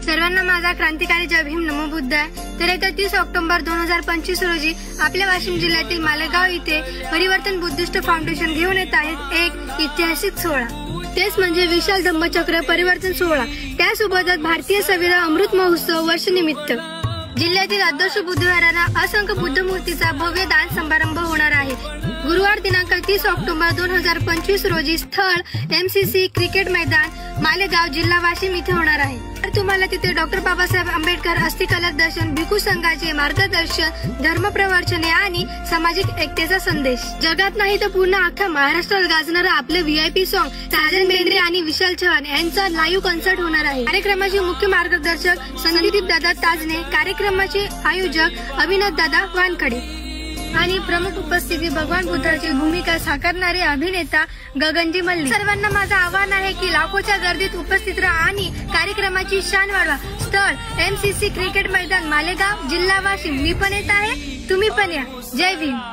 सर्वांना माझा क्रांतिकारी जय भीम नमो बुद्धाय। तर येत्या 30 ऑक्टोबर 2025 रोजी आपल्या वाशिम जिल्ह्यातील मालेगाव इथे परिवर्तन बुद्धिस्ट फाउंडेशन घेऊन येत आहेत एक ऐतिहासिक सोहळा, तेच म्हणजे विशाल धम्मचक्र परिवर्तन सोहळा। त्यासोबतच भारतीय संविधान अमृत महोत्सव वर्षनिमित्त जिल्ह्यातील आदर्श बुद्धविहारांना असंख्य बुद्ध मूर्तीचा भव्य दान समारंभ होणार आहे। गुरुवार दिनांक 30 ऑक्टोबर 2025 रोजी स्थळ MCC क्रिकेट मैदान मालेगाव जिल्हा वाशिम इथे होणार आहे। तर तुम्हाला तिथे डॉक्टर बाबासाहेब आंबेडकर अस्थिकलश दर्शन, भिक्खू संघाचे मार्गदर्शन, धर्मप्रवचने आणि सामाजिक एकतेचा संदेश। जगात नाही तर पूर्ण अख्ख्या महाराष्ट्रात गाजणारा आपले VIP सॉन्ग साजन बेंद्रे आणि विशाल चव्हाण यांचा लाईव्ह कॉन्सर्ट होणार आहे। कार्यक्रमाचे मुख्य मार्गदर्शक संदीप दादा ताजने, कार्यक्रमाचे आयोजक अभिनव दादा वानखडे आणि प्रमुख उपस्थिती भगवान बुद्धाची भूमिका साकारणारे अभिनेता गगनजी मल्लिक। सर्वांना माझं आवाहन आहे की लाखोच्या गर्दीत उपस्थित राहा आणि कार्यक्रमाची शान वाढवा। स्थळ MCC क्रिकेट मैदान मालेगाव जिल्हा वाशिम। मी पण येत आहे, तुम्ही पण या। जय भीम।